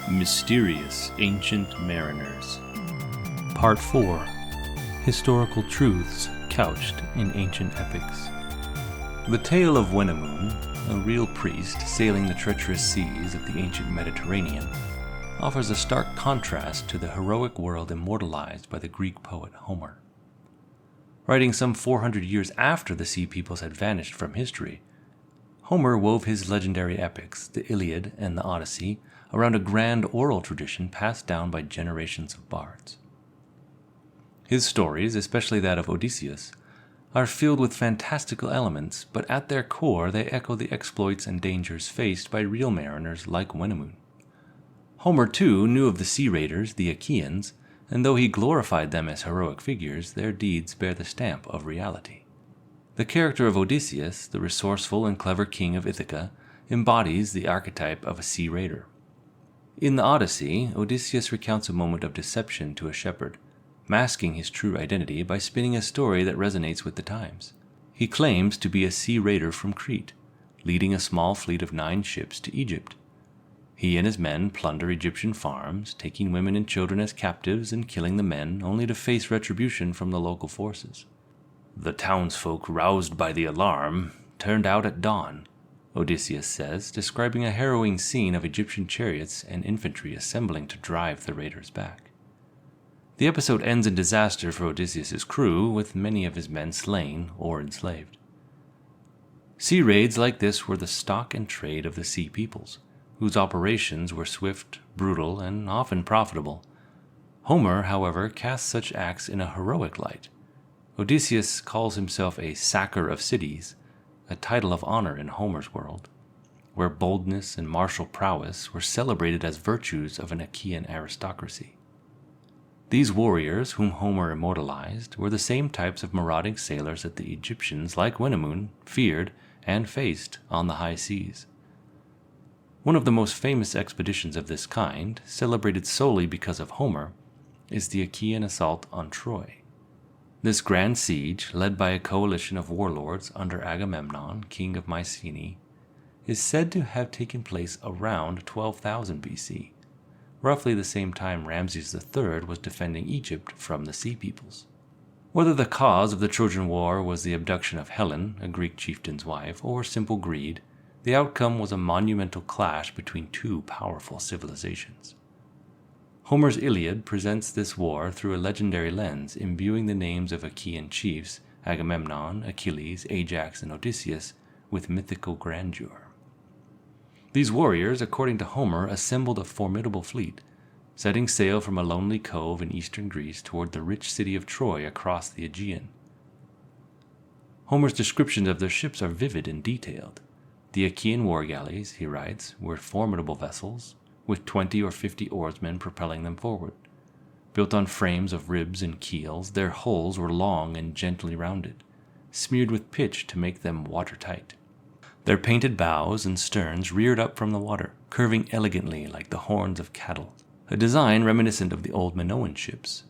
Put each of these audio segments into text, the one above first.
Mysterious Ancient Mariners. Part 4. Historical Truths Couched in Ancient Epics. The tale of Wenamon, a real priest sailing the treacherous seas of the ancient Mediterranean, offers a stark contrast to the heroic world immortalized by the Greek poet Homer. Writing some 400 years after the sea peoples had vanished from history, Homer wove his legendary epics, the Iliad and the Odyssey, around a grand oral tradition passed down by generations of bards. His stories, especially that of Odysseus, are filled with fantastical elements, but at their core they echo the exploits and dangers faced by real mariners like Wenamon. Homer, too, knew of the sea raiders, the Achaeans, and though he glorified them as heroic figures, their deeds bear the stamp of reality. The character of Odysseus, the resourceful and clever king of Ithaca, embodies the archetype of a sea raider. In the Odyssey, Odysseus recounts a moment of deception to a shepherd, masking his true identity by spinning a story that resonates with the times. He claims to be a sea raider from Crete, leading a small fleet of 9 ships to Egypt. He and his men plunder Egyptian farms, taking women and children as captives and killing the men, only to face retribution from the local forces. The townsfolk, roused by the alarm, turned out at dawn, Odysseus says, describing a harrowing scene of Egyptian chariots and infantry assembling to drive the raiders back. The episode ends in disaster for Odysseus' crew, with many of his men slain or enslaved. Sea raids like this were the stock and trade of the sea peoples, whose operations were swift, brutal, and often profitable. Homer, however, casts such acts in a heroic light. Odysseus calls himself a sacker of cities, a title of honor in Homer's world, where boldness and martial prowess were celebrated as virtues of an Achaean aristocracy. These warriors, whom Homer immortalized, were the same types of marauding sailors that the Egyptians, like Wenamon, feared and faced on the high seas. One of the most famous expeditions of this kind, celebrated solely because of Homer, is the Achaean assault on Troy. This grand siege, led by a coalition of warlords under Agamemnon, king of Mycenae, is said to have taken place around 12,000 BC, roughly the same time Ramses III was defending Egypt from the Sea Peoples. Whether the cause of the Trojan War was the abduction of Helen, a Greek chieftain's wife, or simple greed, the outcome was a monumental clash between 2 powerful civilizations. Homer's Iliad presents this war through a legendary lens, imbuing the names of Achaean chiefs, Agamemnon, Achilles, Ajax, and Odysseus, with mythical grandeur. These warriors, according to Homer, assembled a formidable fleet, setting sail from a lonely cove in eastern Greece toward the rich city of Troy across the Aegean. Homer's descriptions of their ships are vivid and detailed. The Achaean war galleys, he writes, were formidable vessels, with 20 or 50 oarsmen propelling them forward. Built on frames of ribs and keels, their hulls were long and gently rounded, smeared with pitch to make them watertight. Their painted bows and sterns reared up from the water, curving elegantly like the horns of cattle, a design reminiscent of the old Minoan ships.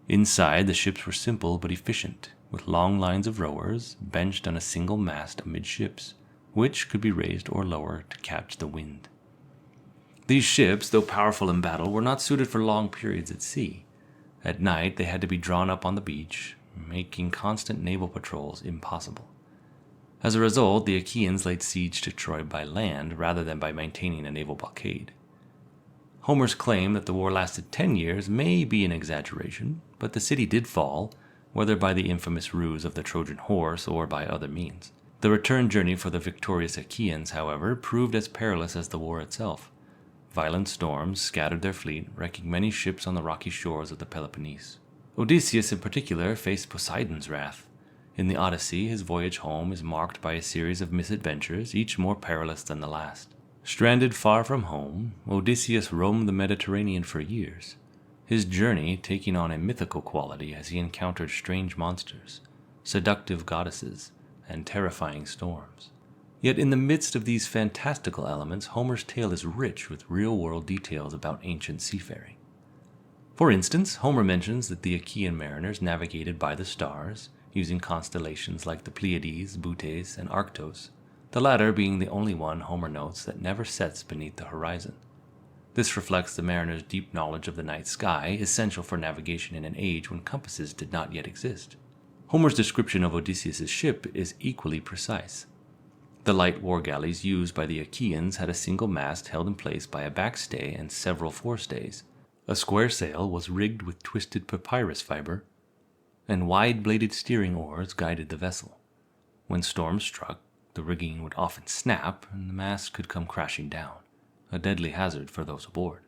Inside, the ships were simple but efficient, with long lines of rowers benched on a single mast amidships, which could be raised or lowered to catch the wind. These ships, though powerful in battle, were not suited for long periods at sea. At night, they had to be drawn up on the beach, making constant naval patrols impossible. As a result, the Achaeans laid siege to Troy by land rather than by maintaining a naval blockade. Homer's claim that the war lasted 10 years may be an exaggeration, but the city did fall, whether by the infamous ruse of the Trojan horse or by other means. The return journey for the victorious Achaeans, however, proved as perilous as the war itself. Violent storms scattered their fleet, wrecking many ships on the rocky shores of the Peloponnese. Odysseus in particular faced Poseidon's wrath. In the Odyssey, his voyage home is marked by a series of misadventures, each more perilous than the last. Stranded far from home, Odysseus roamed the Mediterranean for years, his journey taking on a mythical quality as he encountered strange monsters, seductive goddesses, and terrifying storms. Yet in the midst of these fantastical elements, Homer's tale is rich with real-world details about ancient seafaring. For instance, Homer mentions that the Achaean mariners navigated by the stars, using constellations like the Pleiades, Butes, and Arctos, the latter being the only one Homer notes that never sets beneath the horizon. This reflects the mariner's deep knowledge of the night sky, essential for navigation in an age when compasses did not yet exist. Homer's description of Odysseus' ship is equally precise. The light war galleys used by the Achaeans had a single mast held in place by a backstay and several forestays. A square sail was rigged with twisted papyrus fiber, and wide-bladed steering oars guided the vessel. When storms struck, the rigging would often snap, and the mast could come crashing down, a deadly hazard for those aboard.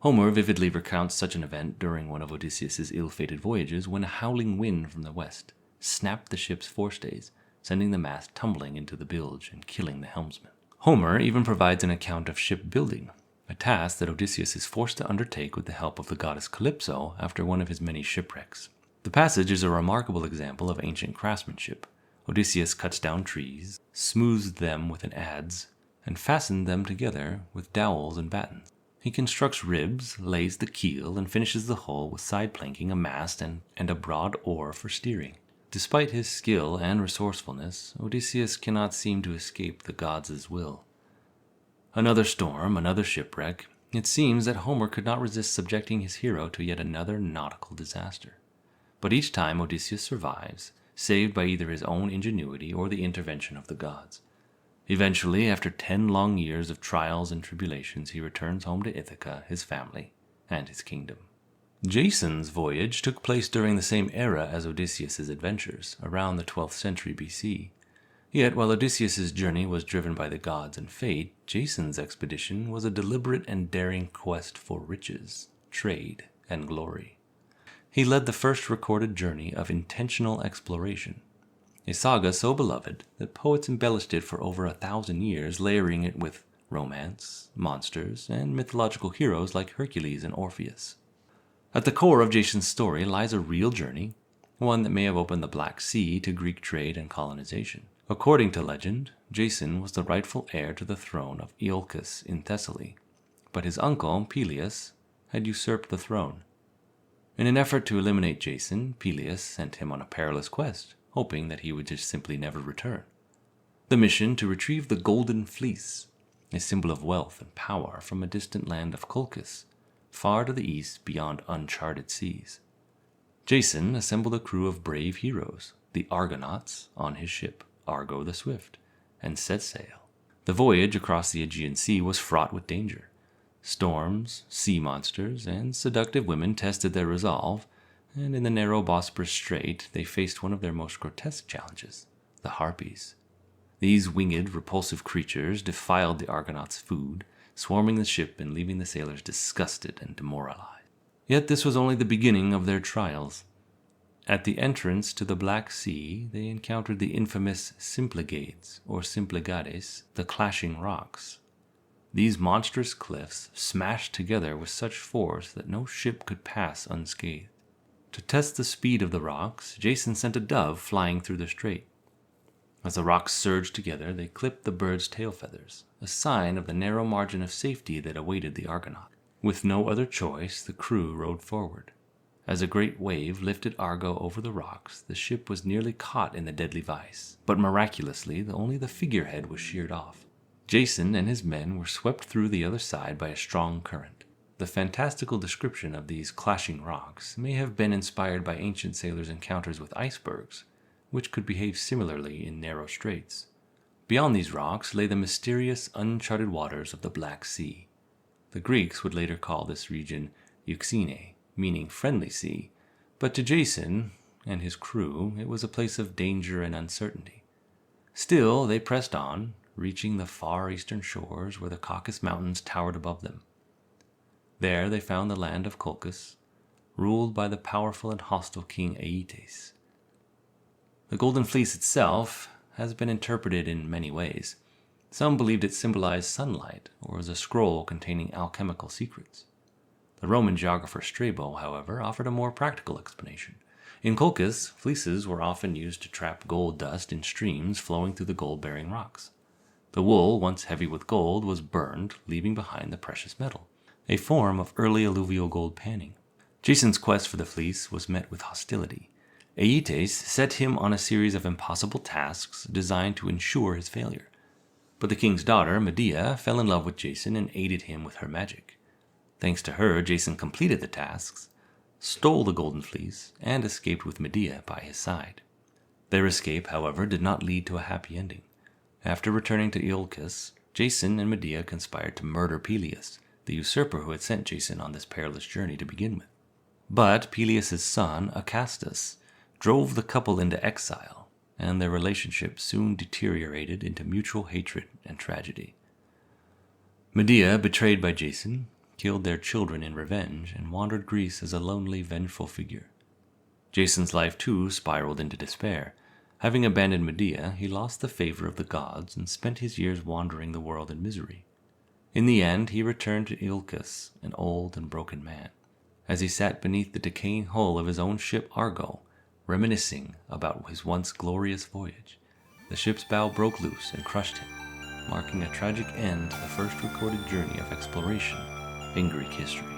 Homer vividly recounts such an event during one of Odysseus' ill-fated voyages when a howling wind from the west snapped the ship's forestays, sending the mast tumbling into the bilge and killing the helmsman. Homer even provides an account of shipbuilding, a task that Odysseus is forced to undertake with the help of the goddess Calypso after one of his many shipwrecks. The passage is a remarkable example of ancient craftsmanship. Odysseus cuts down trees, smooths them with an adze, and fastened them together with dowels and battens. He constructs ribs, lays the keel, and finishes the hull with side planking, a mast, and a broad oar for steering. Despite his skill and resourcefulness, Odysseus cannot seem to escape the gods' will. Another storm, another shipwreck. It seems that Homer could not resist subjecting his hero to yet another nautical disaster. But each time Odysseus survives, saved by either his own ingenuity or the intervention of the gods. Eventually, after 10 long years of trials and tribulations, he returns home to Ithaca, his family, and his kingdom. Jason's voyage took place during the same era as Odysseus' adventures, around the 12th century BC. Yet, while Odysseus' journey was driven by the gods and fate, Jason's expedition was a deliberate and daring quest for riches, trade, and glory. He led the first recorded journey of intentional exploration, a saga so beloved that poets embellished it for over 1,000 years, layering it with romance, monsters, and mythological heroes like Hercules and Orpheus. At the core of Jason's story lies a real journey, one that may have opened the Black Sea to Greek trade and colonization. According to legend, Jason was the rightful heir to the throne of Iolcus in Thessaly, but his uncle, Peleus, had usurped the throne. In an effort to eliminate Jason, Peleus sent him on a perilous quest, hoping that he would just simply never return. The mission to retrieve the Golden Fleece, a symbol of wealth and power from a distant land of Colchis, far to the east beyond uncharted seas. Jason assembled a crew of brave heroes, the Argonauts, on his ship, Argo the Swift, and set sail. The voyage across the Aegean Sea was fraught with danger. Storms, sea monsters, and seductive women tested their resolve, and in the narrow Bosporus Strait they faced one of their most grotesque challenges, the Harpies. These winged, repulsive creatures defiled the Argonauts' food, swarming the ship and leaving the sailors disgusted and demoralized. Yet this was only the beginning of their trials. At the entrance to the Black Sea, they encountered the infamous Symplegades, or Symplegades, the clashing rocks. These monstrous cliffs smashed together with such force that no ship could pass unscathed. To test the speed of the rocks, Jason sent a dove flying through the strait. As the rocks surged together, they clipped the bird's tail feathers, a sign of the narrow margin of safety that awaited the Argonaut. With no other choice, the crew rowed forward. As a great wave lifted Argo over the rocks, the ship was nearly caught in the deadly vice, but miraculously, only the figurehead was sheared off. Jason and his men were swept through the other side by a strong current. The fantastical description of these clashing rocks may have been inspired by ancient sailors' encounters with icebergs, which could behave similarly in narrow straits. Beyond these rocks lay the mysterious, uncharted waters of the Black Sea. The Greeks would later call this region Euxine, meaning friendly sea, but to Jason and his crew it was a place of danger and uncertainty. Still, they pressed on, reaching the far eastern shores where the Caucasus Mountains towered above them. There they found the land of Colchis, ruled by the powerful and hostile king Aeetes. The Golden Fleece itself has been interpreted in many ways. Some believed it symbolized sunlight or was a scroll containing alchemical secrets. The Roman geographer Strabo, however, offered a more practical explanation. In Colchis, fleeces were often used to trap gold dust in streams flowing through the gold-bearing rocks. The wool, once heavy with gold, was burned, leaving behind the precious metal, a form of early alluvial gold panning. Jason's quest for the fleece was met with hostility. Aeetes set him on a series of impossible tasks designed to ensure his failure. But the king's daughter, Medea, fell in love with Jason and aided him with her magic. Thanks to her, Jason completed the tasks, stole the Golden Fleece, and escaped with Medea by his side. Their escape, however, did not lead to a happy ending. After returning to Iolcus, Jason and Medea conspired to murder Peleus, the usurper who had sent Jason on this perilous journey to begin with. But Peleus' son, Acastus, drove the couple into exile, and their relationship soon deteriorated into mutual hatred and tragedy. Medea, betrayed by Jason, killed their children in revenge and wandered Greece as a lonely, vengeful figure. Jason's life too spiraled into despair. Having abandoned Medea, he lost the favor of the gods and spent his years wandering the world in misery. In the end, he returned to Iolcus, an old and broken man. As he sat beneath the decaying hull of his own ship Argo, reminiscing about his once glorious voyage, the ship's bow broke loose and crushed him, marking a tragic end to the first recorded journey of exploration in Greek history.